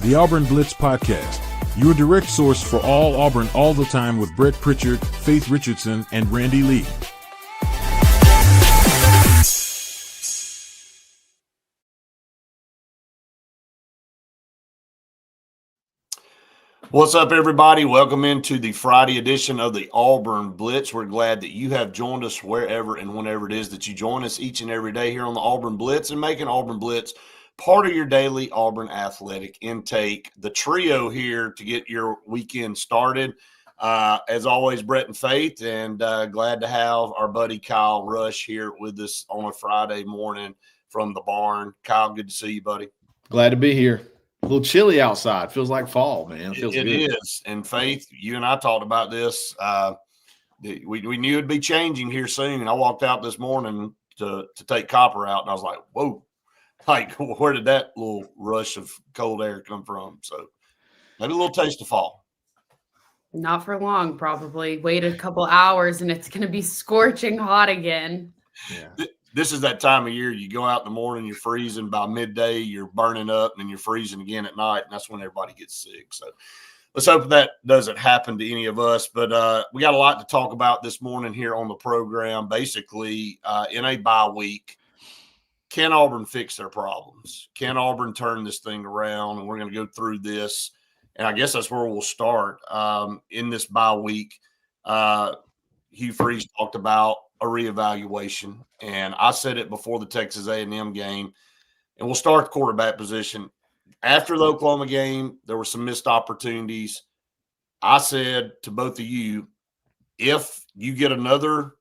the Auburn Blitz Podcast, your direct source for all Auburn all the time with Brett Pritchard, Faith Richardson, and Randy Lee. What's up, everybody? Welcome into the Friday edition of the Auburn Blitz. We're glad that you have joined us wherever and whenever it is that you join us each and every day here on the Auburn Blitz and making Auburn Blitz part of your daily Auburn athletic intake. The trio here to get your weekend started. As always, Brett and Faith, and glad to have our buddy Kyle Rush here with us on a Friday morning from the barn. Kyle, good to see you, buddy. Glad to be here. A little chilly outside. Feels like fall, man. It feels good. It is. And Faith, you and I talked about this. We knew it'd be changing here soon. And I walked out this morning to take copper out, and I was like, whoa, like, where did that little rush of cold air come from? So maybe a little taste of fall. Not for long, probably. Wait a couple hours, and it's going to be scorching hot again. Yeah. This is that time of year you go out in the morning, you're freezing. By midday, you're burning up, and then you're freezing again at night, and that's when everybody gets sick. So let's hope that doesn't happen to any of us. But we got a lot to talk about this morning here on the program. Basically, in a bye week, can Auburn fix their problems? Can Auburn turn this thing around? And we're going to go through this, and I guess that's where we'll start. In this bye week, Hugh Freeze talked about a reevaluation, and I said it before the Texas A&M game, and we'll start the quarterback position. After the Oklahoma game, there were some missed opportunities. I said to both of you, if you get another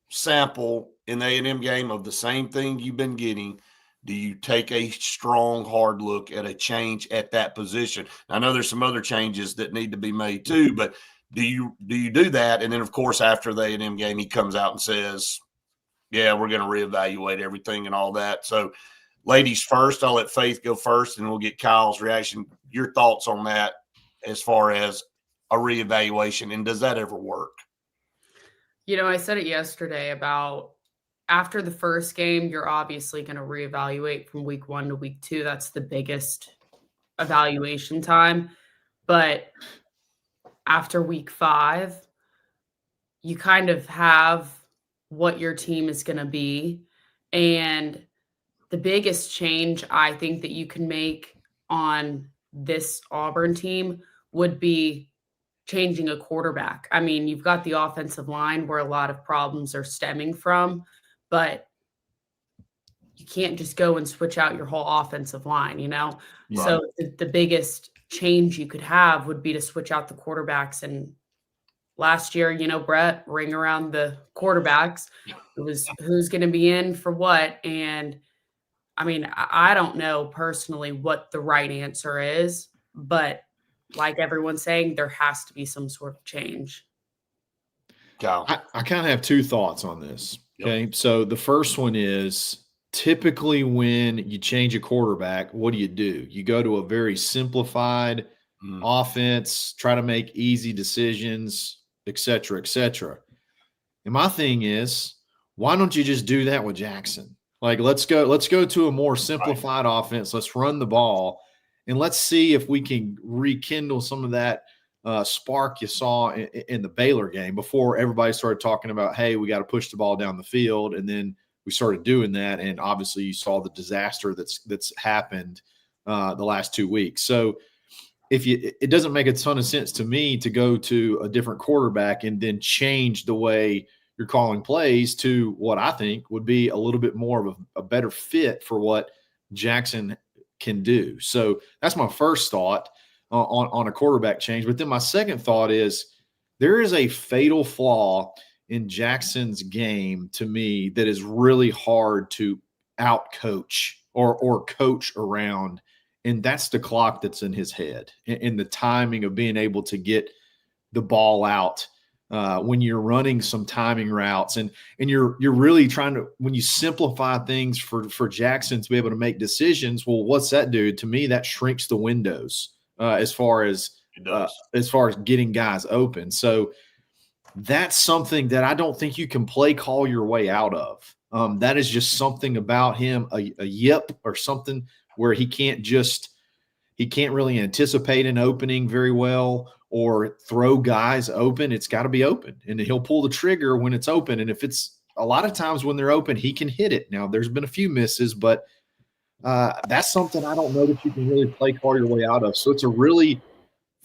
sample in the A&M game of the same thing you've been getting, do you take a strong, hard look at a change at that position? I know there's some other changes that need to be made too, but do you do that? And then, of course, after the A&M game, he comes out and says, yeah, we're going to reevaluate everything and all that. So, ladies first, I'll let Faith go first, and we'll get Kyle's reaction. Your thoughts on that as far as a reevaluation, and does that ever work? You know, I said it yesterday about after the first game, you're obviously going to reevaluate from week 1 to week 2. That's the biggest evaluation time. But after week 5, you kind of have what your team is going to be. And the biggest change I think that you can make on this Auburn team would be changing a quarterback. I mean, you've got the offensive line where a lot of problems are stemming from, but you can't just go and switch out your whole offensive line, you know? Right. So the biggest change you could have would be to switch out the quarterbacks. And last year, you know, Brett, ring around the quarterbacks. It was who's going to be in for what. And I mean, I don't know personally what the right answer is, but like everyone's saying, there has to be some sort of change. I kind of have two thoughts on this. Okay. Yep. So the first one is, typically when you change a quarterback, what do? You go to a very simplified offense, try to make easy decisions, et cetera, et cetera. And my thing is, why don't you just do that with Jackson? Like, let's go to a more simplified offense. Let's run the ball, and let's see if we can rekindle some of that spark you saw in the Baylor game before everybody started talking about, hey, we got to push the ball down the field. And then we started doing that, and obviously you saw the disaster that's happened the last 2 weeks. So it doesn't make a ton of sense to me to go to a different quarterback and then change the way you're calling plays to what I think would be a little bit more of a better fit for what Jackson can do. So that's my first thought on a quarterback change. But then my second thought is, there is a fatal flaw in Jackson's game to me that is really hard to outcoach or coach around, and that's the clock that's in his head and the timing of being able to get the ball out when you're running some timing routes and you're really trying to, when you simplify things for Jackson to be able to make decisions. Well, what's that do? To me, that shrinks the windows as far as getting guys open. So that's something that I don't think you can play call your way out of. That is just something about him, a yip or something where he can't just he can't really anticipate an opening very well or throw guys open. It's got to be open, and he'll pull the trigger when it's open. And if it's a lot of times when they're open, he can hit it. Now, there's been a few misses, but that's something I don't know that you can really play call your way out of. So it's a really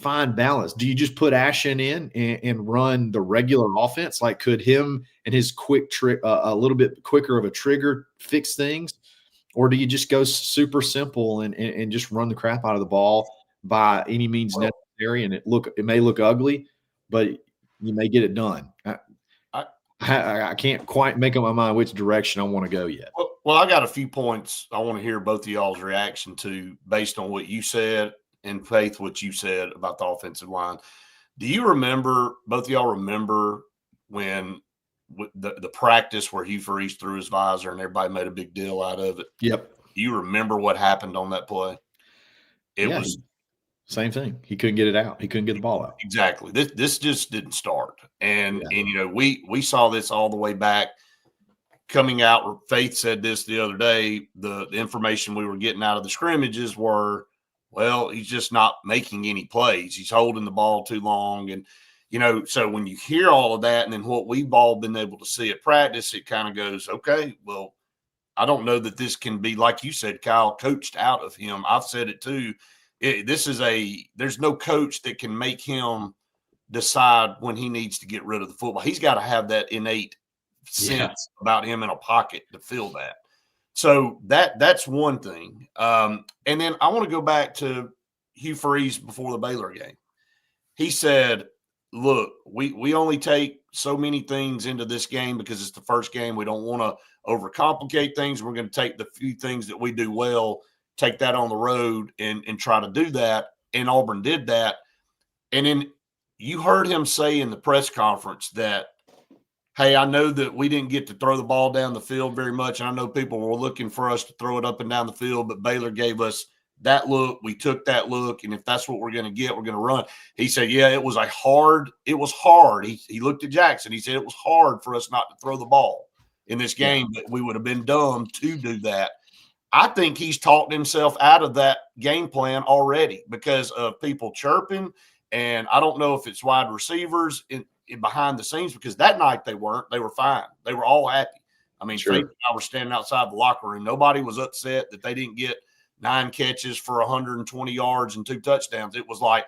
fine balance. Do you just put Ashton in and run the regular offense? Like, could him and his quick trick, a little bit quicker of a trigger, fix things? Or do you just go super simple and just run the crap out of the ball by any means necessary? And it may look ugly, but you may get it done. I can't quite make up my mind which direction I want to go yet. Well, I got a few points I want to hear both of y'all's reaction to based on what you said and Faith, what you said about the offensive line. Do you remember, both of y'all remember when the practice where Hugh Freeze threw his visor and everybody made a big deal out of it? Yep. Do you remember what happened on that play? It was same thing. He couldn't get it out. He couldn't get the ball out. Exactly. This just didn't start. And we saw this all the way back coming out. Faith said this the other day. The information we were getting out of the scrimmages were, well, he's just not making any plays. He's holding the ball too long. And, so when you hear all of that and then what we've all been able to see at practice, it kind of goes, okay, well, I don't know that this can be, like you said, Kyle, coached out of him. I've said it too. There's no coach that can make him decide when he needs to get rid of the football. He's got to have that innate sense about him in a pocket to feel that. So that's one thing. And then I want to go back to Hugh Freeze before the Baylor game. He said, look, we only take so many things into this game because it's the first game. We don't want to overcomplicate things. We're going to take the few things that we do well, take that on the road and try to do that. And Auburn did that. And then you heard him say in the press conference that, hey, I know that we didn't get to throw the ball down the field very much. And I know people were looking for us to throw it up and down the field, but Baylor gave us that look. We took that look. And if that's what we're going to get, we're going to run. He said, yeah, it was hard. He looked at Jackson. He said it was hard for us not to throw the ball in this game, but we would have been dumb to do that. I think he's talked himself out of that game plan already because of people chirping. And I don't know if it's wide receivers in behind the scenes, because that night they weren't. They were fine. They were all happy. I mean, Faith and I were standing outside the locker room. Nobody was upset that they didn't get 9 catches for 120 yards and 2 touchdowns. It was like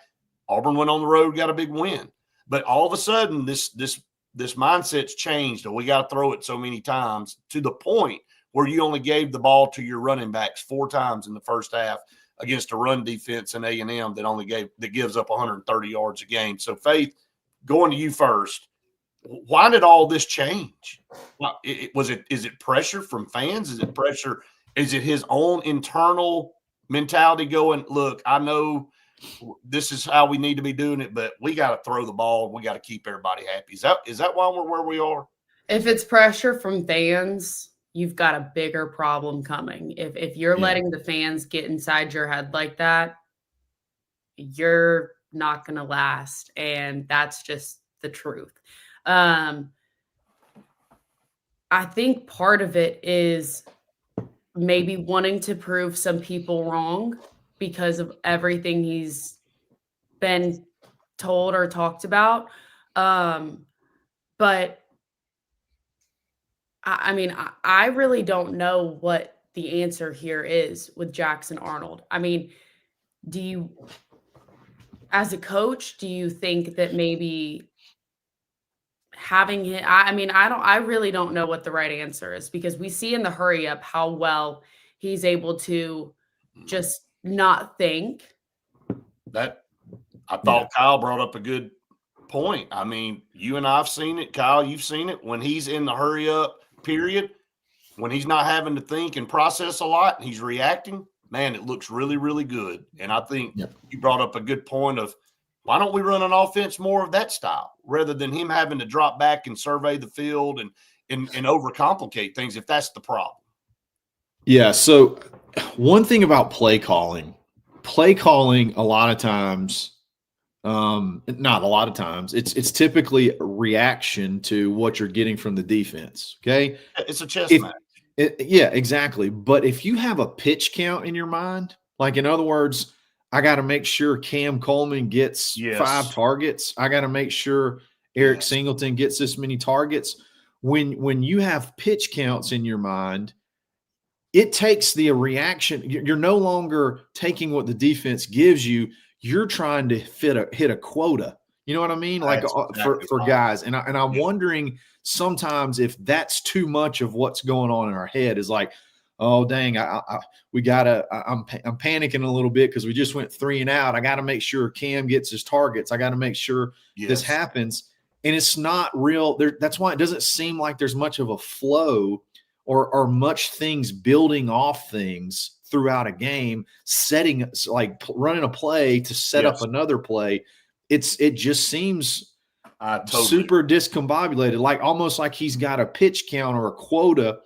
Auburn went on the road, got a big win. But all of a sudden, this mindset's changed. And we got to throw it so many times to the point where you only gave the ball to your running backs 4 times in the first half against a run defense in A&M that gives up 130 yards a game. So, Faith, going to you first, why did all this change? Is it pressure from fans? Is it pressure? Is it his own internal mentality going, look, I know this is how we need to be doing it, but we got to throw the ball. We got to keep everybody happy. Is that why we're where we are? If it's pressure from fans, you've got a bigger problem coming. If you're letting the fans get inside your head like that, you're not going to last. And that's just the truth. I think part of it is maybe wanting to prove some people wrong because of everything he's been told or talked about. But I mean, I really don't know what the answer here is with Jackson Arnold. I mean, as a coach, do you think that maybe having him, I really don't know what the right answer is, because we see in the hurry up how well he's able to just not think. That I thought Kyle brought up a good point. I mean, you and I've seen it. Kyle, you've seen it when he's in the hurry up period, when he's not having to think and process a lot and he's reacting, man, it looks really, really good. And I think you brought up a good point of, why don't we run an offense more of that style rather than him having to drop back and survey the field and overcomplicate things if that's the problem? Yeah. So one thing about play calling a lot of times, not a lot of times, it's typically a reaction to what you're getting from the defense. Okay. It's a chess match. Yeah, exactly. But if you have a pitch count in your mind, like in other words, I got to make sure Cam Coleman gets 5 targets. I got to make sure Eric Singleton gets this many targets. When you have pitch counts in your mind, it takes the reaction. You're no longer taking what the defense gives you. You're trying to hit a quota. You know what I mean? Like exactly for guys. And I'm wondering sometimes if that's too much of what's going on in our head is like, oh, dang, I'm panicking a little bit because we just went 3 and out. I got to make sure Cam gets his targets. I got to make sure this happens. And it's not real. That's why it doesn't seem like there's much of a flow or much things building off things throughout a game, like running a play to set up another play. It just seems super discombobulated, like almost like he's got a pitch count or a quota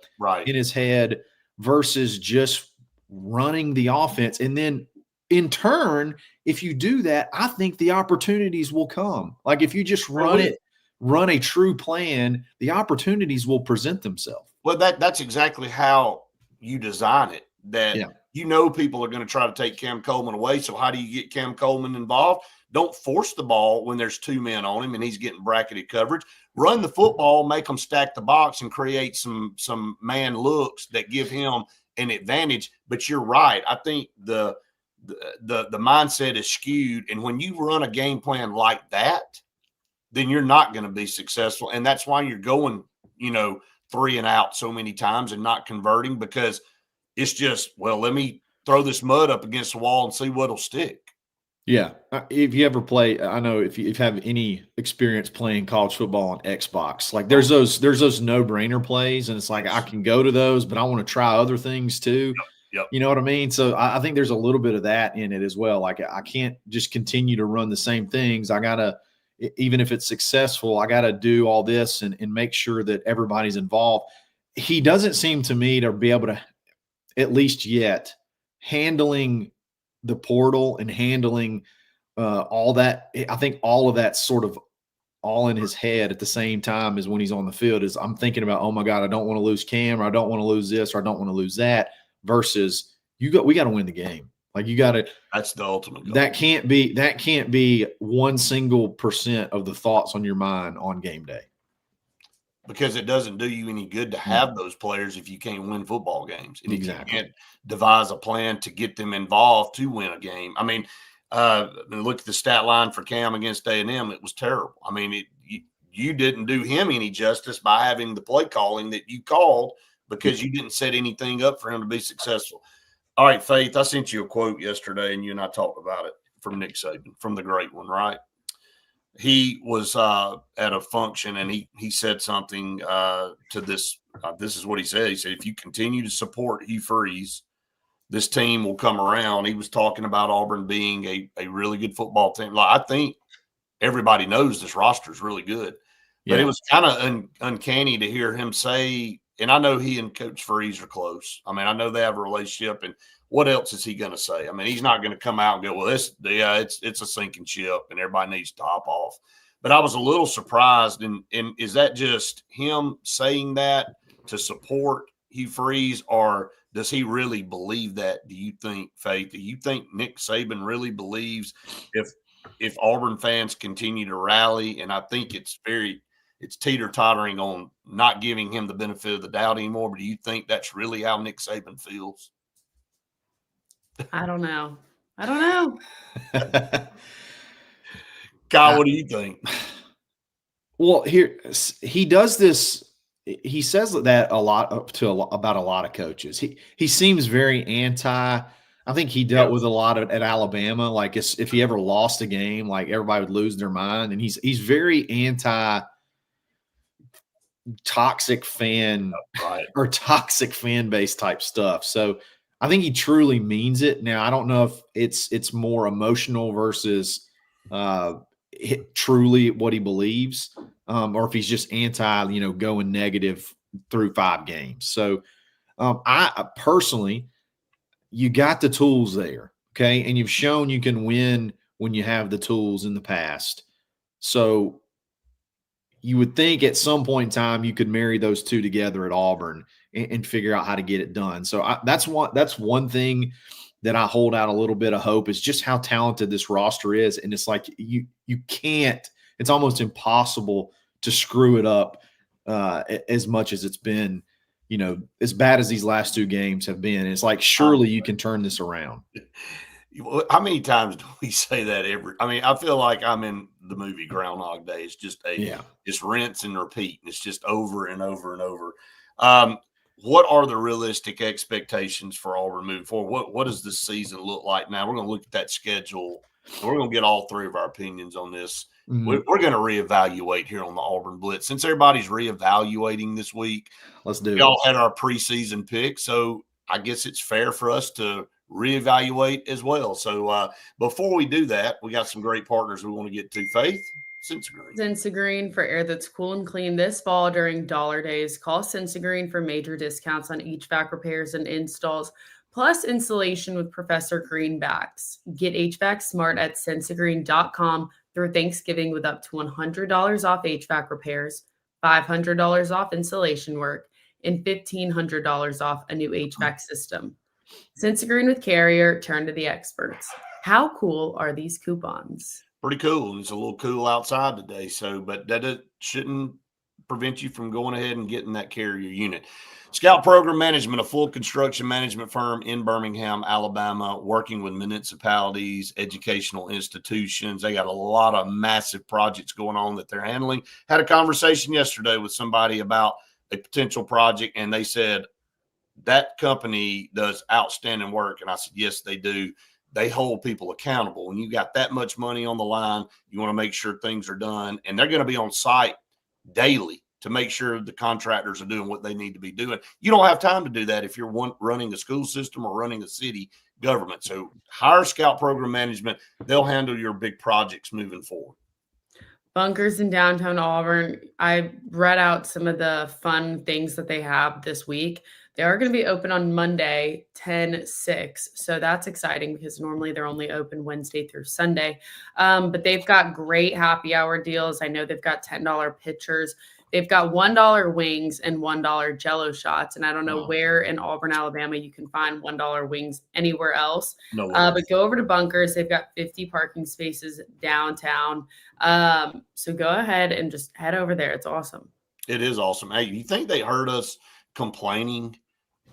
in his head versus just running the offense. And then in turn, if you do that, I think the opportunities will come. Like if you just run a true plan, the opportunities will present themselves. Well, that's exactly how you design it. People are going to try to take Cam Coleman away. So how do you get Cam Coleman involved? Don't force the ball when there's 2 men on him and he's getting bracketed coverage. Run the football, make them stack the box and create some man looks that give him an advantage. But you're right. I think the mindset is skewed. And when you run a game plan like that, then you're not going to be successful. And that's why you're going, 3 and out so many times and not converting, because it's just, well, let me throw this mud up against the wall and see what'll stick. Yeah. If you ever play, I know if you have any experience playing college football on Xbox, like there's those no-brainer plays, and it's like I can go to those, but I want to try other things too. Yep. You know what I mean? So I think there's a little bit of that in it as well. Like I can't just continue to run the same things. I gotta, even if it's successful, I gotta do all this and make sure that everybody's involved. He doesn't seem to me to be able to, at least yet, handling the portal and handling all that. I think all of that's sort of all in his head at the same time as when he's on the field is I'm thinking about, oh my God, I don't want to lose Cam, or I don't want to lose this, or I don't want to lose that, versus we got to win the game. Like you got to, that's the ultimate goal. That can't be 1 single % of the thoughts on your mind on game day. Because it doesn't do you any good to have those players if you can't win football games. And exactly. If you can't devise a plan to get them involved to win a game. I mean, look at the stat line for Cam against A&M. It was terrible. I mean, you didn't do him any justice by having the play calling that you called, because you didn't set anything up for him to be successful. All right, Faith, I sent you a quote yesterday, and you and I talked about it, from Nick Saban, from the great one, right? He was at a function, and he said something to this. This is what he said. He said, if you continue to support Hugh Freeze, this team will come around. He was talking about Auburn being a really good football team. Like, I think everybody knows this roster is really good. But it was kind of uncanny to hear him say, and I know he and Coach Freeze are close. I mean, I know they have a relationship, and what else is he going to say? I mean, he's not going to come out and go, well, it's a sinking ship and everybody needs to hop off. But I was a little surprised. And is that just him saying that to support Hugh Freeze, or does he really believe that? Do you think, Faith? Do you think Nick Saban really believes if Auburn fans continue to rally? And I think it's teeter-tottering on not giving him the benefit of the doubt anymore. But do you think that's really how Nick Saban feels? I don't know. Kyle, what do you think? Well, here he does this. He says that a lot about a lot of coaches. He seems very anti. I think he dealt with a lot at Alabama. Like if he ever lost a game, like everybody would lose their mind. And he's very anti toxic fan or toxic fan base type stuff. So I think he truly means it. Now, I don't know if it's more emotional versus truly what he believes, or if he's just anti, going negative through 5 games. So I personally, you got the tools there, okay? And you've shown you can win when you have the tools in the past. So you would think at some point in time you could marry those two together at Auburn and figure out how to get it done. So that's one thing that I hold out a little bit of hope is just how talented this roster is. And it's like you can't – it's almost impossible to screw it up as much as it's been, as bad as these last 2 games have been. It's like surely you can turn this around. How many times do we say that I feel like I'm in the movie Groundhog Day. It's just just rinse and repeat. And it's just over and over and over. What are the realistic expectations for Auburn moving forward? What does this season look like now? We're going to look at that schedule, and we're going to get all 3 of our opinions on this. Mm-hmm. We're going to reevaluate here on the Auburn Blitz. Since everybody's reevaluating this week, let's do it. We all had our preseason pick, so I guess it's fair for us to reevaluate as well. So before we do that, we got some great partners we want to get to. Faith? Sensagreen for air that's cool and clean this fall during dollar days. Call Sensagreen for major discounts on HVAC repairs and installs, plus installation with Professor Greenbacks. Get HVAC smart at sensagreen.com through Thanksgiving with up to $100 off HVAC repairs, $500 off installation work, and $1,500 off a new HVAC system. Sensagreen with Carrier, turn to the experts. How cool are these coupons? Pretty cool. It's a little cool outside today, but that shouldn't prevent you from going ahead and getting that Carrier unit. Scout Program Management, a full construction management firm in Birmingham, Alabama, working with municipalities, educational institutions. They got a lot of massive projects going on that they're handling. Had a conversation yesterday with somebody about a potential project, and they said that company does outstanding work. And I said, yes, they do. They hold people accountable. When you got that much money on the line, you want to make sure things are done. And they're going to be on site daily to make sure the contractors are doing what they need to be doing. You don't have time to do that if you're running a school system or running a city government. So hire Scout Program Management. They'll handle your big projects moving forward. Bunkers in downtown Auburn. I read out some of the fun things that they have this week. They are going to be open on Monday, 10/6. So that's exciting because normally they're only open Wednesday through Sunday. But they've got great happy hour deals. I know they've got $10 pitchers. They've got $1 wings and $1 Jello shots. And I don't know where in Auburn, Alabama, you can find $1 wings anywhere else. No but go over to Bunkers. They've got 50 parking spaces downtown. So go ahead and just head over there. It's awesome. It is awesome. Hey, you think they heard us complaining,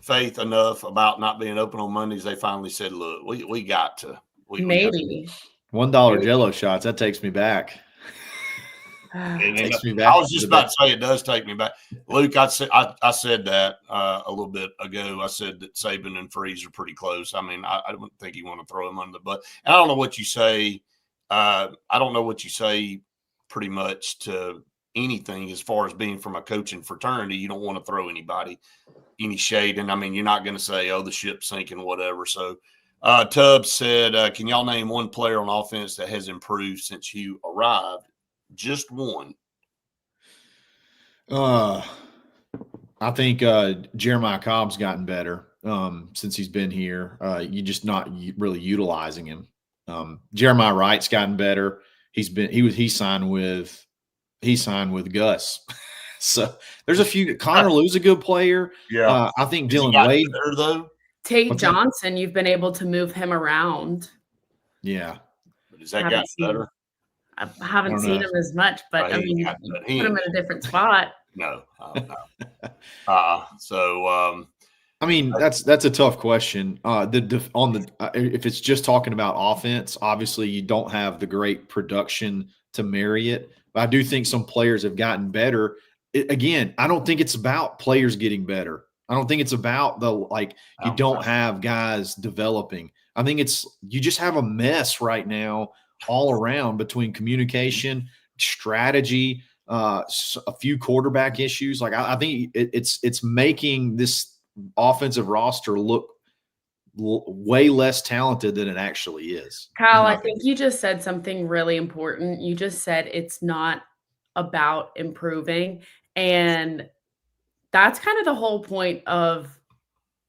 Faith, enough about not being open on Mondays? They finally said, look, we got to. Maybe. $1 Jello shots. That takes me back. Takes me back. I was just about to say it does take me back. Luke, I said that a little bit ago. I said that Saban and Freeze are pretty close. I mean, I don't think you want to throw them under the bus. And I don't know what you say. I don't know what you say pretty much to anything as far as being from a coaching fraternity. You don't want to throw anybody any shade. And I mean, you're not going to say, oh, the ship's sinking, whatever. So Tubbs said, can y'all name one player on offense that has improved since you arrived? Just one. I think Jeremiah Cobb's gotten better since he's been here. You're just not really utilizing him. Jeremiah Wright's gotten better. He signed with Gus. So there's a few. Connor Lou's a good player. Yeah. I think Dylan Wade better, though. Tate Johnson, you've been able to move him around. Yeah. But has that gotten better? I haven't seen him as much, but I mean, you put him in a different spot. No. So I mean, that's a tough question. If it's just talking about offense, obviously you don't have the great production to marry it. But I do think some players have gotten better. Again, I don't think it's about players getting better. I don't think it's about you don't have guys developing. I think you just have a mess right now all around between communication, strategy, a few quarterback issues. Like I think it's making this offensive roster look way less talented than it actually is. Kyle, I think you just said something really important. You just said it's not about improving. And that's kind of the whole point of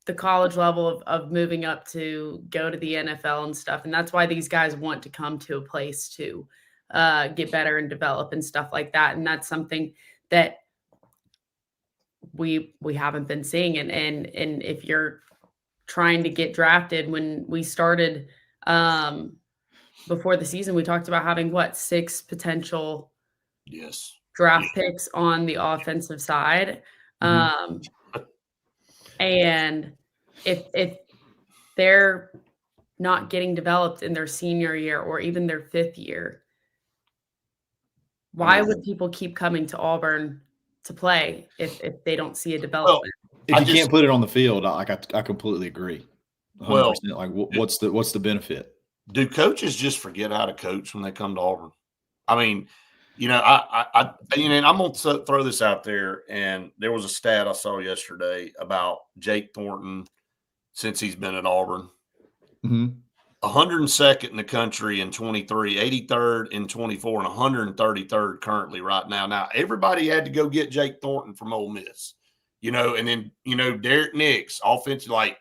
the college level of moving up to go to the NFL and stuff. And that's why these guys want to come to a place to get better and develop and stuff like that. And that's something that we haven't been seeing. And if you're trying to get drafted. When we started before the season, we talked about having 6 potential draft picks on the offensive side. And if they're not getting developed in their senior year or even their 5th year, why would people keep coming to Auburn to play if they don't see a development? If you can't put it on the field, I completely agree. 100%. Like, what's the benefit? Do coaches just forget how to coach when they come to Auburn? I mean, and I'm going to throw this out there, and there was a stat I saw yesterday about Jake Thornton since he's been at Auburn. 102nd in the country in 23, 83rd in 24, and 133rd currently right now. Now, everybody had to go get Jake Thornton from Ole Miss, and then, Derek Nix, offensive, like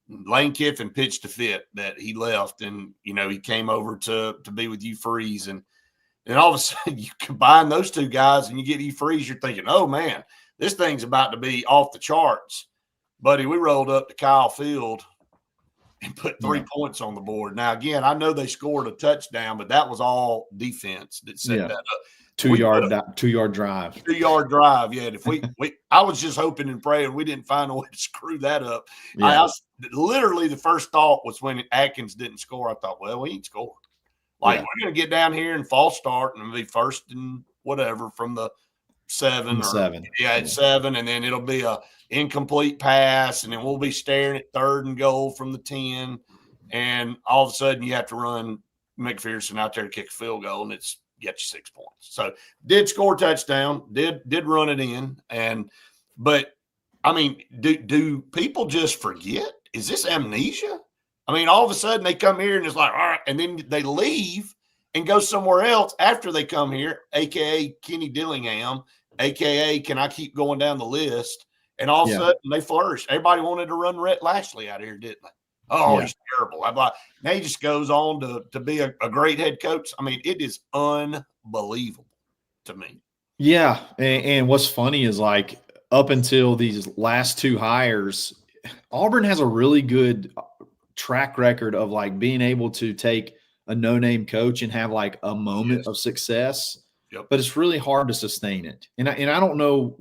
Lane Kiffin pitched a fit that he left, and, he came over to be with you Freeze. And all of a sudden you combine those two guys and you get you Freeze, you're thinking, oh, man, this thing's about to be off the charts. Buddy, we rolled up to Kyle Field and put 3 points on the board. Now, again, I know they scored a touchdown, but that was all defense that set that up. 2-yard drive. 2-yard drive. Yeah. And if I was just hoping and praying we didn't find a way to screw that up. Yeah. Literally the first thought was when Atkins didn't score. I thought, well, we ain't scored. We're going to get down here and false start and be first and whatever from the 7. 7. Yeah, it's 7, and then it'll be a incomplete pass, and then we'll be staring at 3rd and goal from the 10, and all of a sudden you have to run McPherson out there to kick a field goal, and it's get you 6 points. So did score a touchdown, did run it in, but I mean, do people just forget? Is this amnesia? I mean, all of a sudden they come here and it's like, all right, and then they leave and go somewhere else after they come here, aka Kenny Dillingham, aka can I keep going down the list? And all of a sudden they flourish. Everybody wanted to run Rhett Lashley out here, didn't they? Oh, he's terrible. Now he just goes on to be a great head coach. I mean, it is unbelievable to me. Yeah, and what's funny is like up until these last 2 hires, Auburn has a really good track record of like being able to take a no-name coach and have like a moment of success. Yep. But it's really hard to sustain it. And I don't know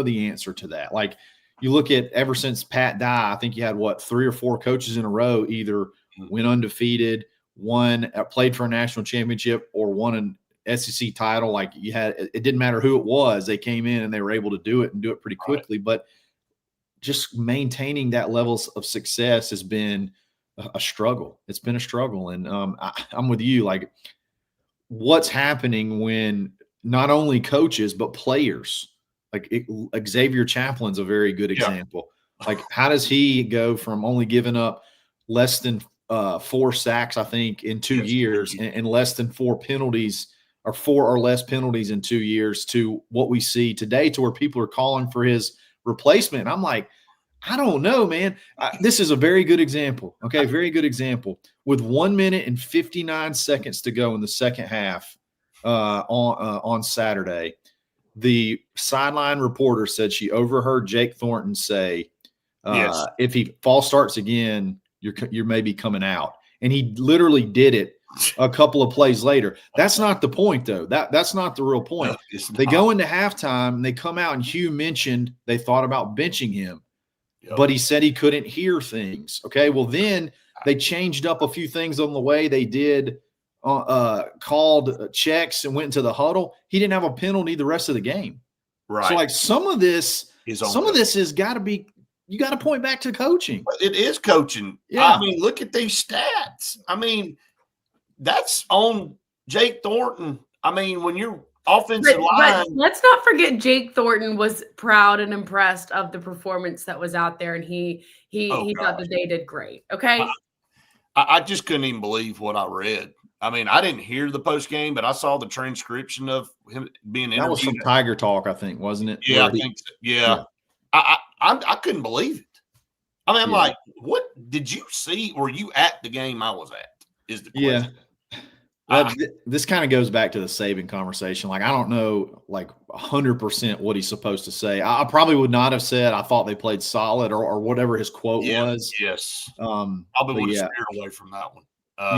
the answer to that. Like you look at ever since Pat Dye, I think you had 3 or 4 coaches in a row either went undefeated, played for a national championship, or won an SEC title. Like it didn't matter who it was, they came in and they were able to do it and do it pretty quickly. Right. But just maintaining that levels of success has been a struggle. It's been a struggle. And I'm with you. Like what's happening when not only coaches, but players, like Xavier Chaplin's a very good example. Like how does he go from only giving up less than 4 sacks, I think, in 2 years and less than 4 penalties or 4 or less penalties in 2 years to what we see today, to where people are calling for his replacement. And I'm like, I don't know, man. This is a very good example. Okay, very good example. With 1 minute and 59 seconds to go in the second half on Saturday, the sideline reporter said she overheard Jake Thornton say, if he false starts again, you're maybe coming out. And he literally did it a couple of plays later. That's not the point, though. That's not the real point. No, they go into halftime and they come out, and Hugh mentioned they thought about benching him. But he said he couldn't hear things. Okay, well, then they changed up a few things on the way. They did called checks and went into the huddle. He didn't have a penalty the rest of the game. Right. So, like, some of this has got to be – you got to point back to coaching. It is coaching. Yeah. I mean, look at these stats. I mean, that's on Jake Thornton. I mean, when you're – offensive line. But let's not forget Jake Thornton was proud and impressed of the performance that was out there, and he thought that they did great. Okay. I just couldn't even believe what I read. I mean, I didn't hear the post game, but I saw the transcription of him being interviewed. That was from Tiger Talk, I think, wasn't it? Yeah, I think so. Yeah. I couldn't believe it. I mean, I'm like, what did you see? Were you at the game I was at? Is the question. Yeah. This kind of goes back to the Saban conversation. Like, I don't know, like 100% what he's supposed to say. I probably would not have said I thought they played solid or whatever his quote was. Yes. but Probably would have steered away from that one.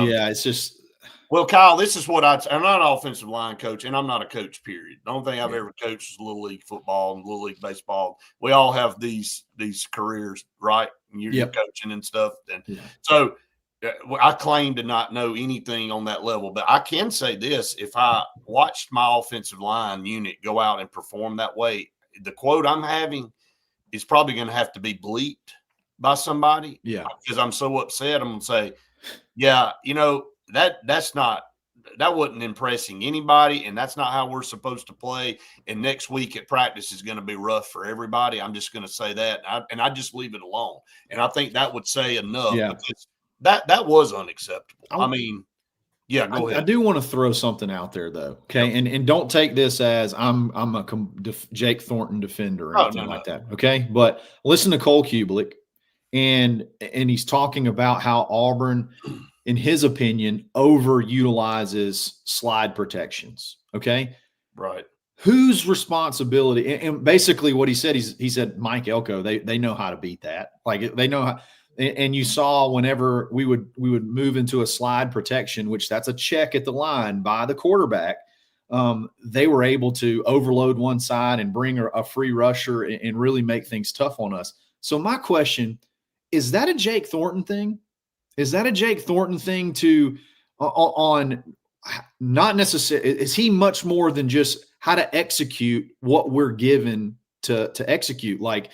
Yeah, it's just. Well, Kyle, this is what I'm not an offensive line coach, and I'm not a coach, period. The only thing I've ever coached is Little League football and Little League baseball. We all have these careers, right? And you're coaching and stuff. And so I claim to not know anything on that level, but I can say this. If I watched my offensive line unit go out and perform that way, the quote I'm having is probably going to have to be bleeped by somebody. Yeah. Because I'm so upset. I'm going to say, yeah, that wasn't impressing anybody, and that's not how we're supposed to play. And next week at practice is going to be rough for everybody. I'm just going to say that, and I just leave it alone. And I think that would say enough because that was unacceptable. Go ahead. I do want to throw something out there though, okay? And don't take this as I'm a Jake Thornton defender or anything like that, okay? But listen to Cole Kubelik, and he's talking about how Auburn, in his opinion, overutilizes slide protections. Okay. Right. Whose responsibility? And basically what he said, he said, Mike Elko, they know how to beat that. Like they know how, and you saw whenever we would move into a slide protection, which that's a check at the line by the quarterback. They were able to overload one side and bring a free rusher and really make things tough on us. So my question, is that a Jake Thornton thing? Is that a Jake Thornton thing on not necessarily? Is he much more than just how to execute what we're given to execute? Like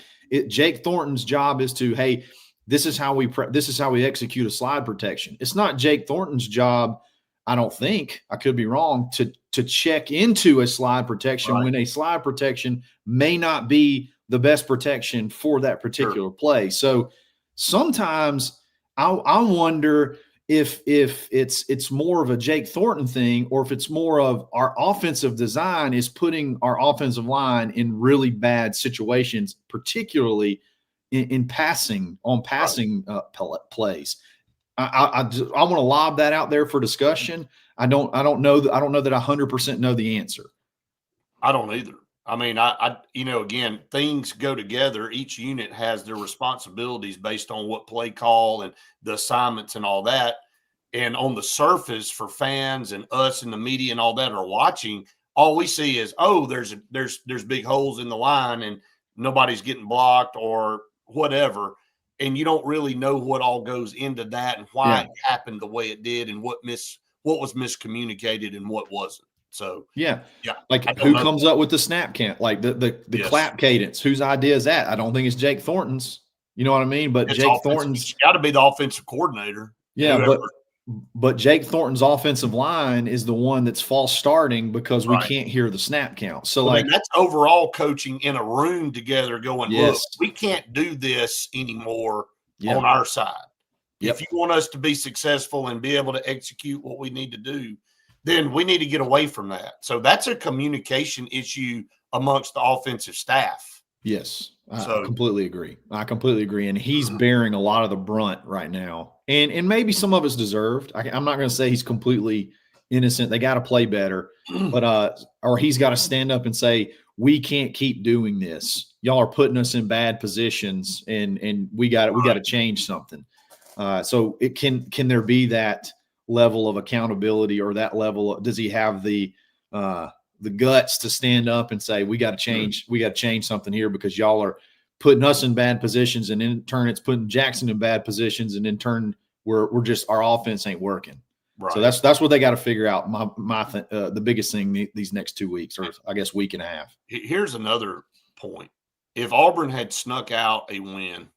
Jake Thornton's job is to, hey, this is how we execute a slide protection. It's not Jake Thornton's job, I don't think, I could be wrong, to check into a slide protection when a slide protection may not be the best protection for that particular play. So sometimes I wonder if it's more of a Jake Thornton thing, or if it's more of our offensive design is putting our offensive line in really bad situations, particularly in passing plays. I want to lob that out there for discussion. I don't know that I 100% know the answer. I don't either. I mean, again, things go together. Each unit has their responsibilities based on what play call and the assignments and all that. And on the surface, for fans and us and the media and all that are watching, all we see is, oh, there's big holes in the line and nobody's getting blocked or whatever. And you don't really know what all goes into that and why it happened the way it did and what was miscommunicated and what wasn't. So like who comes up with the snap count, like the clap cadence? Whose idea is that? I don't think it's Jake Thornton's. You know what I mean? But it's Jake Thornton's got to be the offensive coordinator. Yeah, but Jake Thornton's offensive line is the one that's false starting because we can't hear the snap count. So that's overall coaching in a room together going, look, we can't do this anymore on our side. If you want us to be successful and be able to execute what we need to do, then we need to get away from that. So that's a communication issue amongst the offensive staff. Yes, I completely agree. And he's bearing a lot of the brunt right now. And maybe some of it's deserved. I'm not going to say he's completely innocent. They got to play better. But or he's got to stand up and say, we can't keep doing this. Y'all are putting us in bad positions and we got to change something. So it can there be that level of accountability, or that level does he have the guts to stand up and say, we got to change something here because y'all are putting us in bad positions, and in turn it's putting Jackson in bad positions, and in turn we're just, our offense ain't working. Right. So that's what they got to figure out. The biggest thing these next 2 weeks, or I guess week and a half. Here's another point. If Auburn had snuck out a win,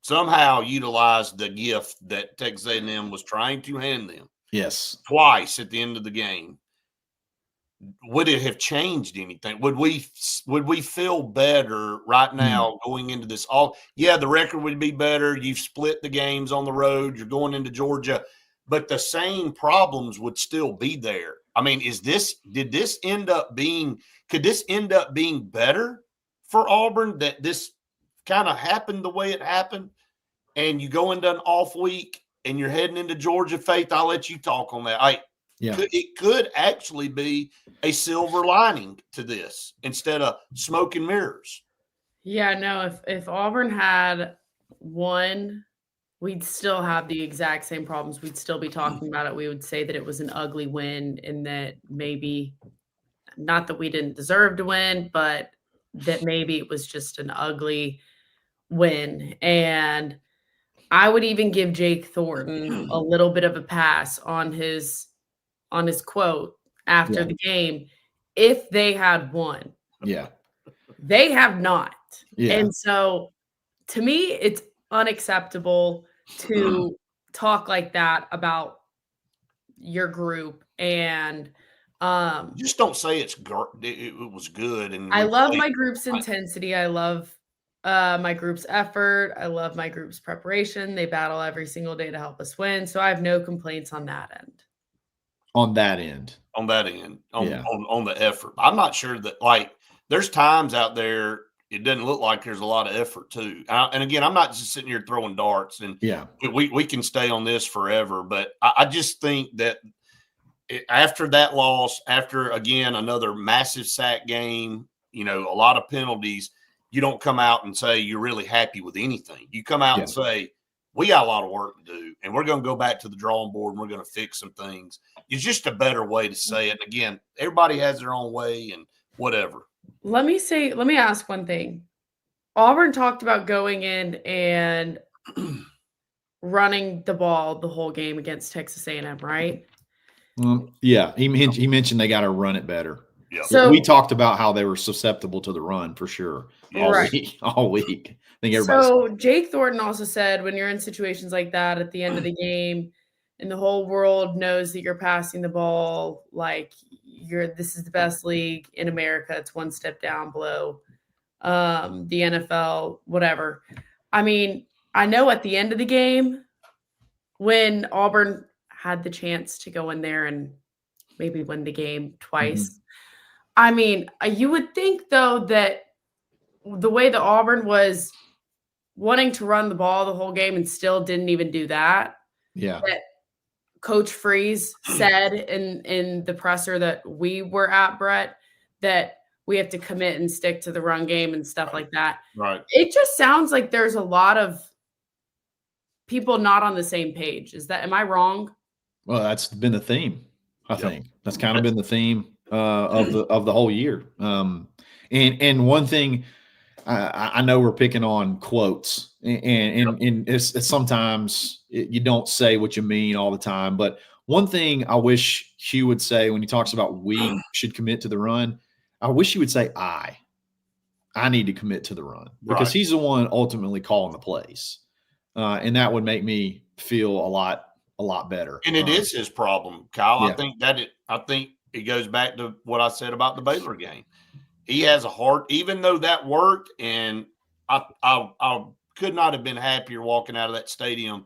somehow utilized the gift that Texas A&M was trying to hand them. Yes. Twice at the end of the game. Would it have changed anything? Would we feel better right now going into this? The record would be better. You've split the games on the road. You're going into Georgia, but the same problems would still be there. I mean, could this end up being better for Auburn, that this kind of happened the way it happened, and you go into an off week and you're heading into Georgia? Faith, I'll let you talk on that. Yeah. It could actually be a silver lining to this instead of smoke and mirrors. Yeah, no, if Auburn had won, we'd still have the exact same problems. We'd still be talking about it. We would say that it was an ugly win and that maybe not that we didn't deserve to win, but that maybe it was just an ugly win. And I would even give Jake Thornton a little bit of a pass on his quote after the game if they had won. Yeah. They have not. Yeah. And so to me, it's unacceptable to talk like that about your group. And Just don't say it was good. And I love my group's intensity. I love my group's effort. I love my group's preparation. They battle every single day to help us win. So I have no complaints on that end. On the effort. I'm not sure that, like, there's times out there it doesn't look like there's a lot of effort too. And again, I'm not just sitting here throwing darts, and we can stay on this forever. But I just think that after that loss, after again another massive sack game, a lot of penalties, you don't come out and say you're really happy with anything. You come out and say, we got a lot of work to do, and we're going to go back to the drawing board and we're going to fix some things. It's just a better way to say it. And again, everybody has their own way and whatever. Let me ask one thing. Auburn talked about going in and running the ball the whole game against Texas A&M, right? Yeah. He mentioned they got to run it better. Yeah. So we talked about how they were susceptible to the run for sure all week. I think so Jake Thornton also said when you're in situations like that at the end of the game and the whole world knows that you're passing the ball, like this is the best league in America. It's one step down below the NFL, whatever. I mean, I know at the end of the game when Auburn had the chance to go in there and maybe win the game twice. Mm-hmm. I mean, you would think, though, that the way that Auburn was wanting to run the ball the whole game and still didn't even do that. Yeah. That Coach Freeze said in the presser that we were at, Brett, that we have to commit and stick to the run game and stuff like that. Right. It just sounds like there's a lot of people not on the same page. Am I wrong? Well, that's been the theme, I think. That's kind of been the theme of the whole year. And one thing I know we're picking on quotes, and it's sometimes you don't say what you mean all the time. But one thing I wish Hugh would say when he talks about we should commit to the run, I wish he would say I need to commit to the run, because he's the one ultimately calling the plays, and that would make me feel a lot better. And it is his problem, Kyle. Yeah. I think it goes back to what I said about the Baylor game. He has a heart, even though that worked, and I could not have been happier walking out of that stadium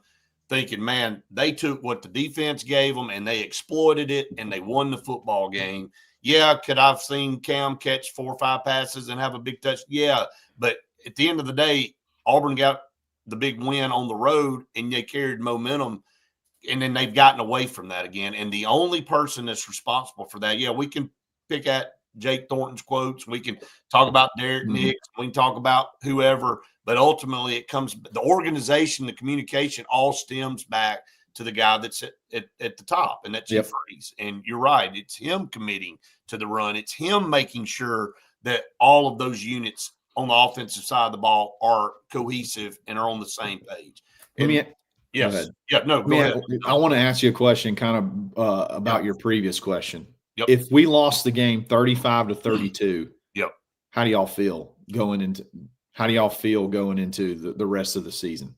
thinking, man, they took what the defense gave them and they exploited it and they won the football game. Yeah, could I have seen Cam catch 4 or 5 passes and have a big touch? Yeah, but at the end of the day, Auburn got the big win on the road and they carried momentum, and then they've gotten away from that again. And the only person that's responsible for that, we can pick at Jake Thornton's quotes. We can talk about Derek Nix. We can talk about whoever, but ultimately it comes – the organization, the communication all stems back to the guy that's at the top, and that's Jeff Freeze. And you're right. It's him committing to the run. It's him making sure that all of those units on the offensive side of the ball are cohesive and are on the same page. Yes. Yeah. No, go ahead. I want to ask you a question kind of about your previous question. Yep. If we lost the game 35-32, how do y'all feel going into the rest of the season?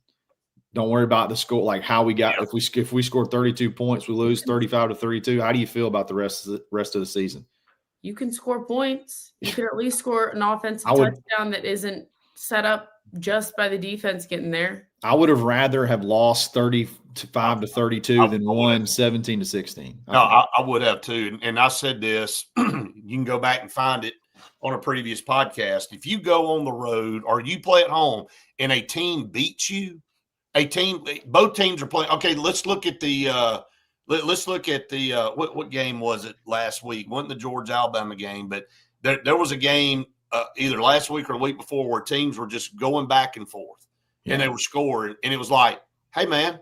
Don't worry about the score, like how we got. If we score 32 points, we lose 35-32. How do you feel about the rest of the season? You can score points. You can at least score an offensive touchdown that isn't set up just by the defense getting there. I would have rather have lost 35-32 than won 17-16. No, I would have too. And I said this, you can go back and find it on a previous podcast. If you go on the road or you play at home and a team beats you, both teams are playing. Okay, let's look at the let's look at the what game was it last week? Wasn't the Georgia Alabama game, but there was a game either last week or the week before where teams were just going back and forth, and they were scoring, and it was like, hey man,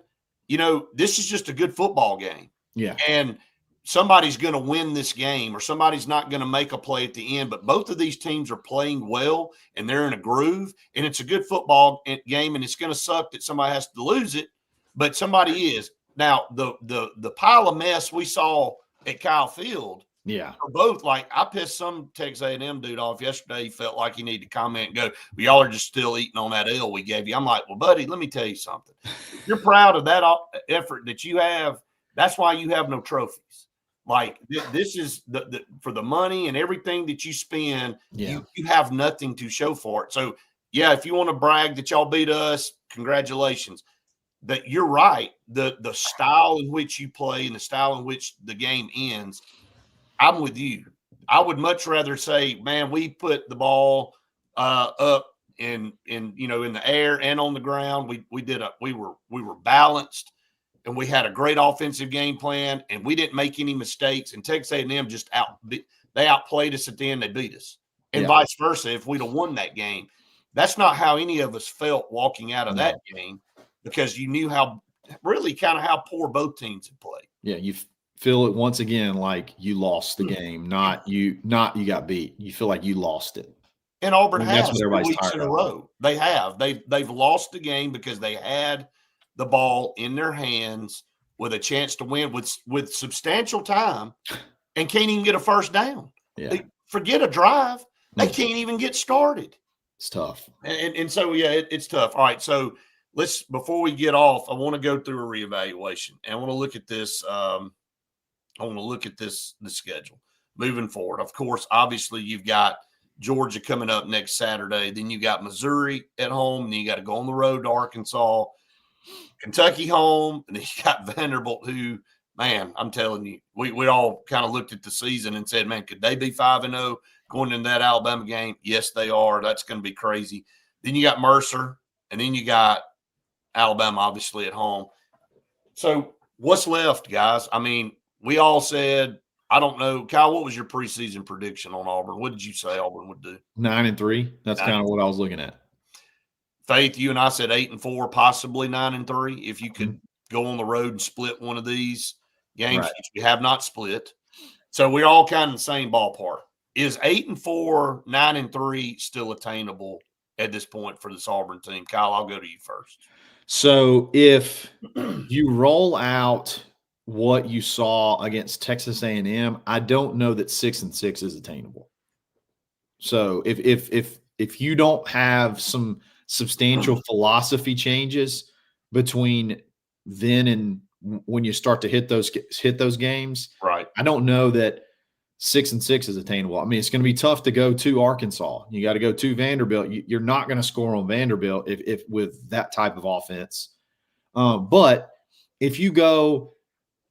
this is just a good football game. Yeah, and somebody's going to win this game or somebody's not going to make a play at the end, but both of these teams are playing well and they're in a groove, and it's a good football game, and it's going to suck that somebody has to lose it, but somebody is. Now, the pile of mess we saw at Kyle Field, are both like, I pissed some Texas A&M dude off yesterday. He felt like he needed to comment and go, well, y'all are just still eating on that L we gave you. I'm like, well, buddy, let me tell you something. If you're proud of that effort that you have, that's why you have no trophies. Like this is for the money and everything that you spend, you have nothing to show for it. So yeah, if you want to brag that y'all beat us, congratulations. That you're right. The style in which you play and the style in which the game ends, I'm with you. I would much rather say, man, we put the ball up in the air and on the ground. We were balanced. And we had a great offensive game plan, and we didn't make any mistakes. And Texas A&M just outplayed us at the end. They beat us, and vice versa. If we'd have won that game, that's not how any of us felt walking out of that game, because you knew how poor both teams had played. Yeah, you feel it once again like you lost the game, not you got beat. You feel like you lost it. And Auburn has 2 weeks in a row. They have. They've lost the game because they had the ball in their hands with a chance to win with substantial time and can't even get a first down. They forget a drive. They can't even get started. It's tough. And so, it's tough. All right. So before we get off, I want to go through a reevaluation, and I want to look at this. The schedule moving forward. Of course, obviously you've got Georgia coming up next Saturday. Then you got Missouri at home. And then you got to go on the road to Arkansas. Kentucky home, and then you got Vanderbilt, who, man, I'm telling you, we all kind of looked at the season and said, man, could they be 5-0 going into that Alabama game? Yes, they are. That's going to be crazy. Then you got Mercer, and then you got Alabama, obviously, at home. So what's left, guys? I mean, we all said, I don't know. Kyle, what was your preseason prediction on Auburn? What did you say Auburn would do? 9-3. That's kind of what I was looking at. Faith, you and I said 8-4, possibly 9-3. If you could go on the road and split one of these games, which we have not split. So we're all kind of in the same ballpark. Is 8-4, 9-3 still attainable at this point for this Auburn team? Kyle, I'll go to you first. So if you roll out what you saw against Texas A&M, I don't know that 6-6 is attainable. So if you don't have some substantial philosophy changes between then and when you start to hit those games, right? I don't know that 6-6 is attainable. I mean, it's going to be tough to go to Arkansas. You got to go to Vanderbilt. You're not going to score on Vanderbilt if with that type of offense. But if you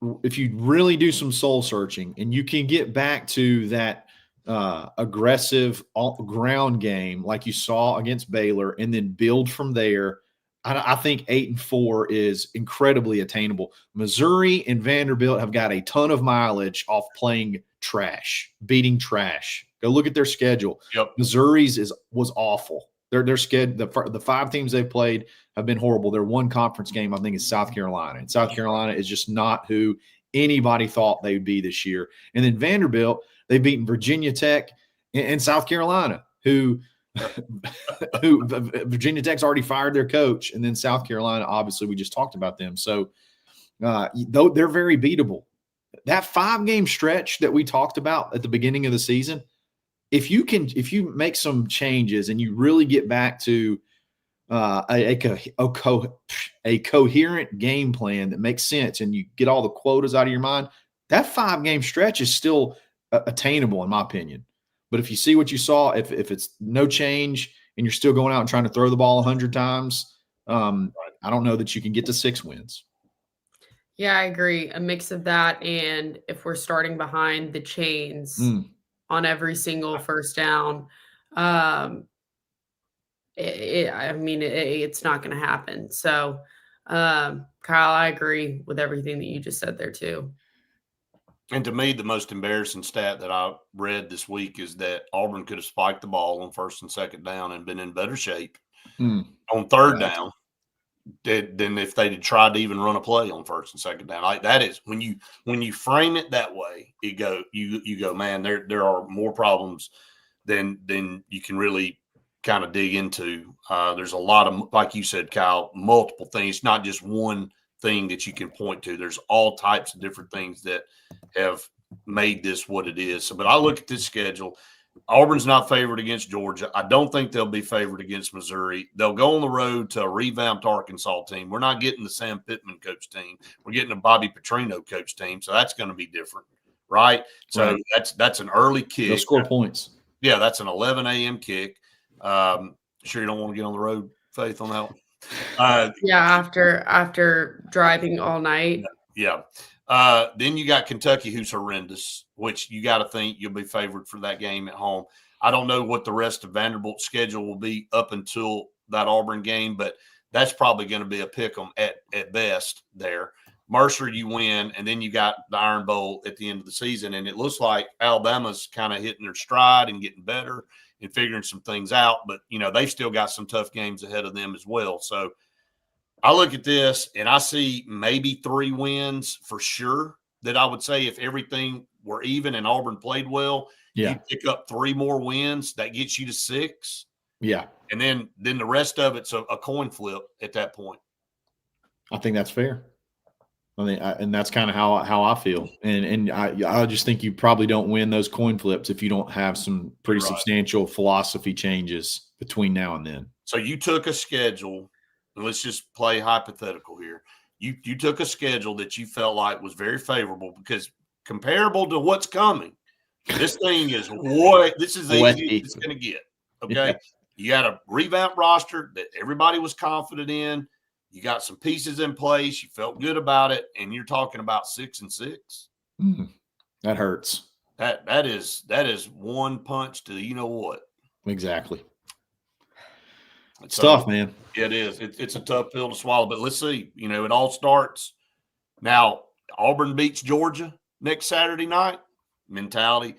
really do some soul searching and you can get back to that aggressive ground game like you saw against Baylor and then build from there, I think 8-4 is incredibly attainable. Missouri and Vanderbilt have got a ton of mileage off playing trash, beating trash. Go look at their schedule. Yep. Missouri's was awful. Their schedule, the 5 teams they've played have been horrible. Their one conference game, I think, is South Carolina. And South Carolina is just not who anybody thought they would be this year. And then Vanderbilt, they've beaten Virginia Tech and South Carolina, who Virginia Tech's already fired their coach. And then South Carolina, obviously, we just talked about them. So though they're very beatable. That 5-game stretch that we talked about at the beginning of the season, if you make some changes and you really get back to a coherent game plan that makes sense and you get all the quotas out of your mind, that 5-game stretch is still attainable in my opinion. But if you see what you saw, if it's no change and you're still going out and trying to throw the ball 100 times, I don't know that you can get to 6 wins. Yeah, I agree. A mix of that, and if we're starting behind the chains on every single first down, it's not going to happen. So Kyle, I agree with everything that you just said there too. And to me, the most embarrassing stat that I read this week is that Auburn could have spiked the ball on first and second down and been in better shape on third down than if they had tried to even run a play on first and second down. Like that is when you frame it that way, you go, man, there are more problems than you can really kind of dig into. There's a lot of, like you said, Kyle, multiple things, not just one thing that you can point to. There's all types of different things that have made this what it is. So, but I look at this schedule. Auburn's not favored against Georgia. I don't think they'll be favored against Missouri. They'll go on the road to a revamped Arkansas team. We're not getting the Sam Pittman coach team. We're getting a Bobby Petrino coach team. So that's going to be different, right? So that's an early kick. They'll score points. Yeah, that's an 11 a.m. kick. Sure you don't want to get on the road, Faith, on that one? After driving all night. Yeah. Then you got Kentucky, who's horrendous, which you got to think you'll be favored for that game at home. I don't know what the rest of Vanderbilt's schedule will be up until that Auburn game, but that's probably going to be a pick 'em at best there. Mercer, you win, and then you got the Iron Bowl at the end of the season, and it looks like Alabama's kind of hitting their stride and getting better and figuring some things out, but, they've still got some tough games ahead of them as well. So I look at this, and I see maybe 3 wins for sure that I would say if everything were even and Auburn played well, you pick up 3 more wins. That gets you to 6. Yeah. And then the rest of it's a coin flip at that point. I think that's fair. I mean, and that's kind of how I feel. And I just think you probably don't win those coin flips if you don't have some pretty substantial philosophy changes between now and then. So you took a schedule, and let's just play hypothetical here. You took a schedule that you felt like was very favorable because comparable to what's coming, this thing is this is the easiest it's going to get. Okay. Yeah. You got a revamped roster that everybody was confident in. You got some pieces in place. You felt good about it, and you're talking about 6-6. That hurts. That is one punch to you know what. Exactly. It's tough, man. It is. It's a tough pill to swallow. But let's see. It all starts now. Auburn beats Georgia next Saturday night. Mentality's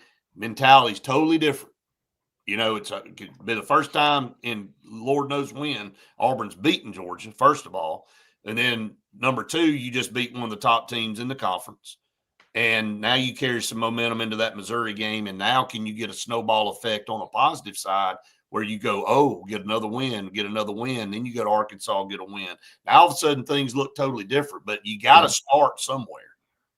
totally different. It could be the first time in Lord knows when Auburn's beaten Georgia, first of all. And then number 2, you just beat one of the top teams in the conference. And now you carry some momentum into that Missouri game. And now can you get a snowball effect on a positive side where you go, get another win. Then you go to Arkansas, get a win. Now all of a sudden things look totally different, but you got to start somewhere.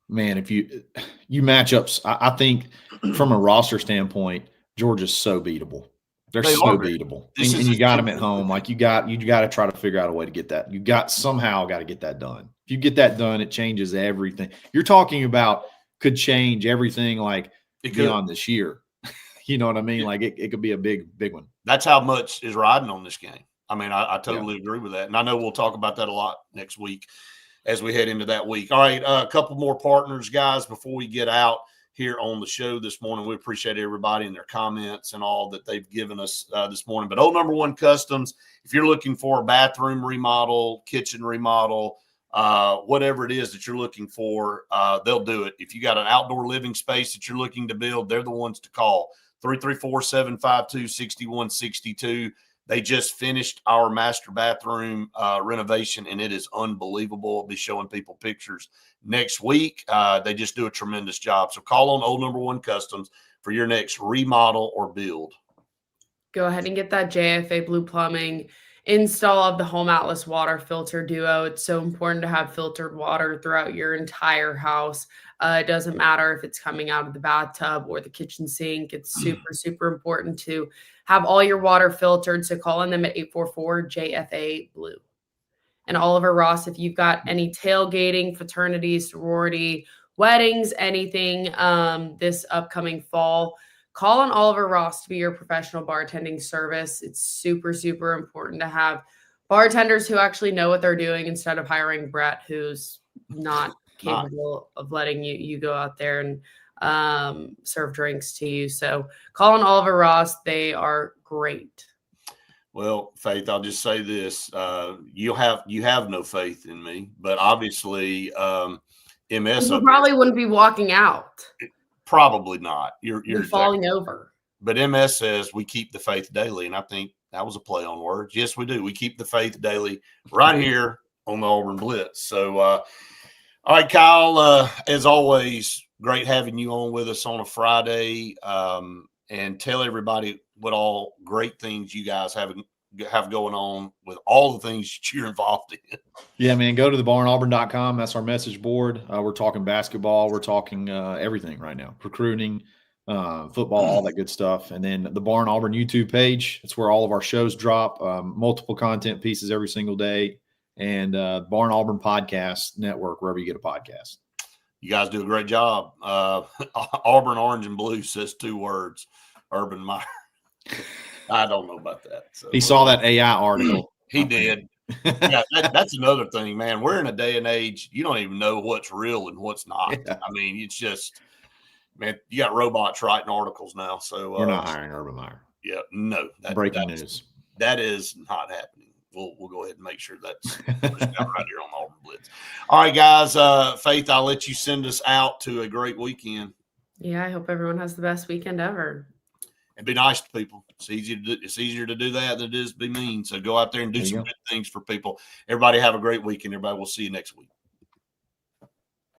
Man, if you matchups, I think from a roster standpoint, Georgia's so beatable. They're so beatable. And you got them at home. Like you got to try to figure out a way to get that. You somehow got to get that done. If you get that done, it changes everything. You're talking about could change everything like beyond this year. You know what I mean? Yeah. Like it could be a big one. That's how much is riding on this game. I mean, I totally agree with that. And I know we'll talk about that a lot next week as we head into that week. All right, a couple more partners, guys, before we get out here on the show this morning. We appreciate everybody and their comments and all that they've given us this morning. But Old Number One Customs, if you're looking for a bathroom remodel, kitchen remodel, whatever it is that you're looking for, they'll do it. If you got an outdoor living space that you're looking to build, they're the ones to call. 334-752-6162. They just finished our master bathroom renovation, and it is unbelievable. I'll be showing people pictures next week. They just do a tremendous job. So call on Old Number One Customs for your next remodel or build. Go ahead and get that JFA Blue Plumbing install of the Home Atlas Water Filter Duo. It's so important to have filtered water throughout your entire house. It doesn't matter if it's coming out of the bathtub or the kitchen sink. It's super, super important to have all your water filtered. So call on them at 844-JFA Blue. And Oliver Ross, if you've got any tailgating, fraternity, sorority, weddings, anything this upcoming fall, call on Oliver Ross to be your professional bartending service. It's super, super important to have bartenders who actually know what they're doing instead of hiring Brett, who's not capable of letting you go out there and serve drinks to you. So call on Oliver Ross. They are great. Well, Faith, I'll just say this: you have no faith in me, but obviously, MS You probably wouldn't be walking out. Probably not. You're falling over. But MS says we keep the faith daily, and I think that was a play on words. Yes, we do. We keep the faith daily right here on the Auburn Blitz. So, all right, Kyle. As always, great having you on with us on a Friday. And tell everybody what all great things you guys have going on with all the things that you're involved in. Yeah, man, go to thebarnauburn.com. That's our message board. We're talking basketball. We're talking everything right now, recruiting, football, all that good stuff. And then the Barn Auburn YouTube page. It's where all of our shows drop, multiple content pieces every single day. And Barn Auburn Podcast Network, wherever you get a podcast. You guys do a great job. Auburn Orange and Blue says 2 words, Urban Meyer. I don't know about that. So, he saw that AI article. He did. Yeah, that's another thing, man. We're in a day and age, you don't even know what's real and what's not. Yeah. I mean, it's just, man, you got robots writing articticles now. So we're not hiring Urban Meyer. Yeah, no. Breaking news. That is not happening. We'll go ahead and make sure that's pushed out right here on the Auburn Blitz. All right, guys. Faith, I'll let you send us out to a great weekend. Yeah, I hope everyone has the best weekend ever. And be nice to people. It's easier to do that than it is to be mean. So go out there and do some good things for people. Everybody have a great weekend. Everybody, we'll see you next week.